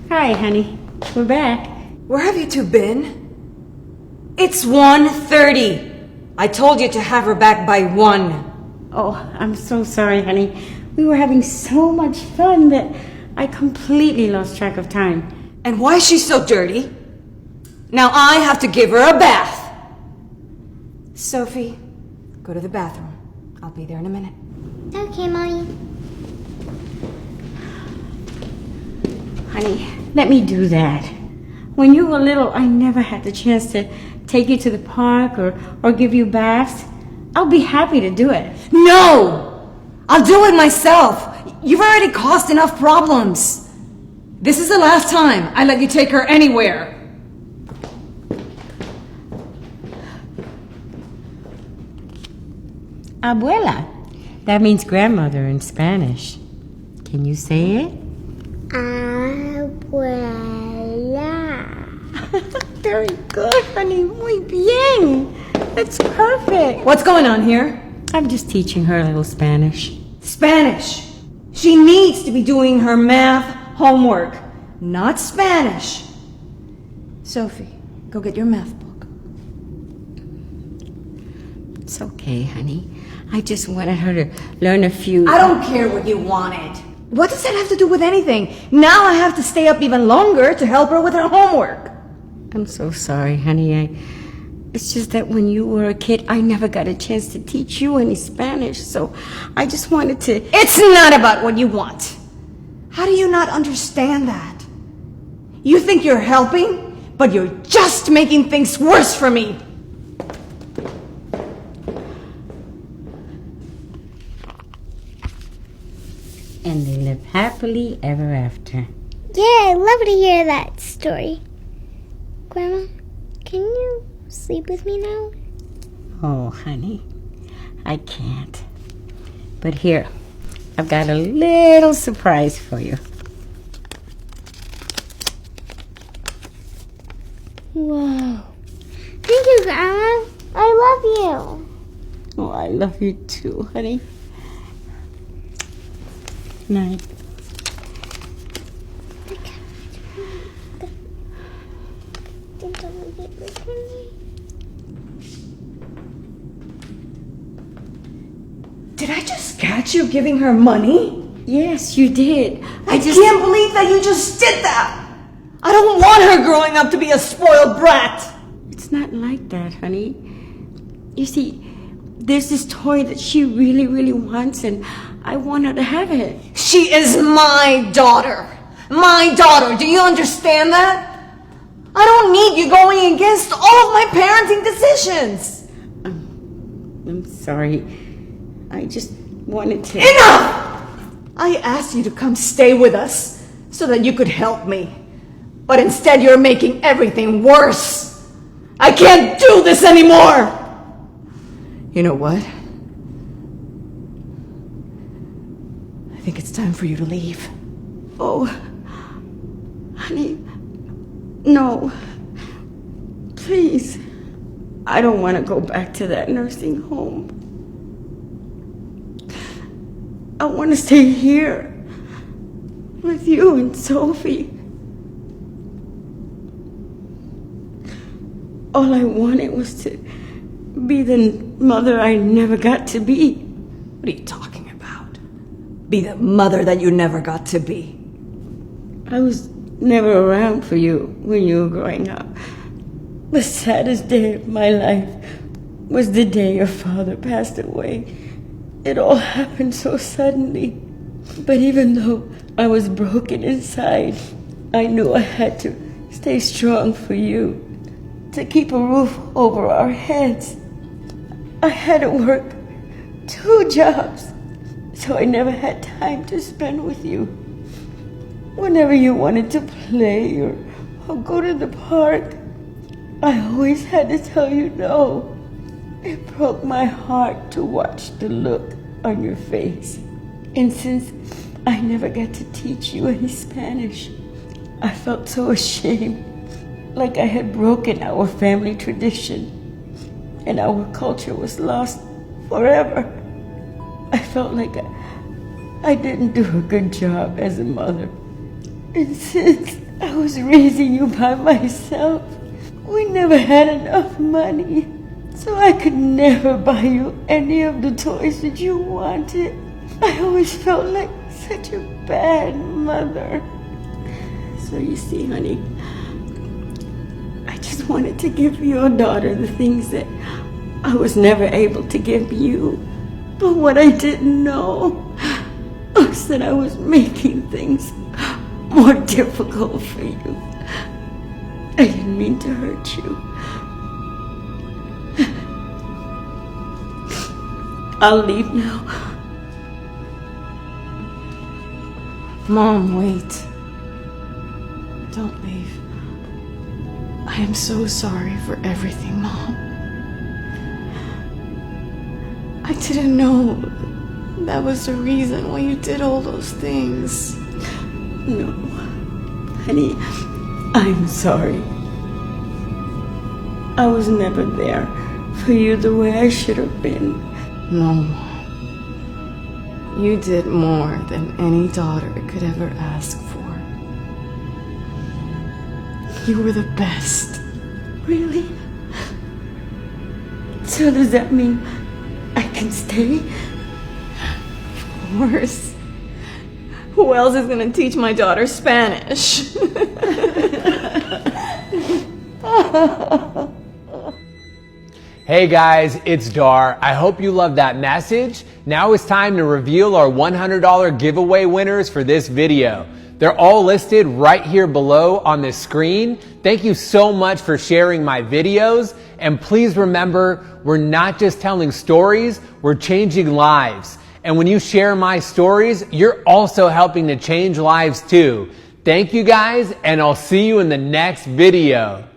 Hi, honey. We're back. Where have you two been? It's 1:30. I told you to have her back by 1. Oh, I'm so sorry, honey. We were having so much fun that I completely lost track of time. And why is she so dirty? Now I have to give her a bath. Sophie, go to the bathroom. I'll be there in a minute. Okay, Mommy. Honey, let me do that. When you were little, I never had the chance to take you to the park or give you baths. I'll be happy to do it. No! I'll do it myself. You've already caused enough problems. This is the last time I let you take her anywhere. Abuela. That means grandmother in Spanish. Can you say it? Abuela. Very good, honey. Muy bien. That's perfect. What's going on here? I'm just teaching her a little Spanish. Spanish. She needs to be doing her math homework, not Spanish. Sophie, go get your math book. It's okay, honey. I just wanted her to learn a few... I don't care what you wanted. What does that have to do with anything? Now I have to stay up even longer to help her with her homework. I'm so sorry, honey. It's just that when you were a kid, I never got a chance to teach you any Spanish, so I just wanted to... It's not about what you want. How do you not understand that? You think you're helping, but you're just making things worse for me. And they live happily ever after. Yeah, I'd love to hear that story. Grandma, can you sleep with me now? Oh, honey, I can't. But here, I've got a little surprise for you. Whoa. Thank you, Grandma. I love you. Oh, I love you too, honey. Night. Did I just catch you giving her money? Yes, you did. I can't believe that you just did that. I don't want her growing up to be a spoiled brat. It's not like that, honey. You see, there's this toy that she really, really wants, and I want her to have it. She is my daughter. My daughter. Do you understand that? I don't need you going against all of my parenting decisions. I'm sorry. I just wanted to... Enough! I asked you to come stay with us so that you could help me. But instead you're making everything worse. I can't do this anymore. You know what? I think it's time for you to leave. Oh, honey, no. Please. I don't want to go back to that nursing home. I want to stay here with you and Sophie. All I wanted was to be the mother I never got to be. What are you talking about? Be the mother that you never got to be. I was never around for you when you were growing up. The saddest day of my life was the day your father passed away. It all happened so suddenly. But even though I was broken inside, I knew I had to stay strong for you, to keep a roof over our heads. I had to work 2 jobs, so I never had time to spend with you. Whenever you wanted to play or go to the park, I always had to tell you no. It broke my heart to watch the look on your face. And since I never got to teach you any Spanish, I felt so ashamed, like I had broken our family tradition and our culture was lost forever. I felt like I didn't do a good job as a mother. And since I was raising you by myself. We never had enough money, so I could never buy you any of the toys that you wanted. I always felt like such a bad mother. So you see, honey, I just wanted to give your daughter the things that I was never able to give you. But what I didn't know was that I was making things more difficult for you. I didn't mean to hurt you. I'll leave now. Mom, wait. Don't leave. I am so sorry for everything, Mom. I didn't know that was the reason why you did all those things. No, honey, I'm sorry. I was never there for you the way I should have been. No, Mom. You did more than any daughter could ever ask for. You were the best. Really? So does that mean I can stay? Of course. Who else is going to teach my daughter Spanish? Hey guys, it's Dar. I hope you loved that message. Now it's time to reveal our $100 giveaway winners for this video. They're all listed right here below on the screen. Thank you so much for sharing my videos. And please remember, we're not just telling stories, we're changing lives. And when you share my stories, you're also helping to change lives too. Thank you guys, and I'll see you in the next video.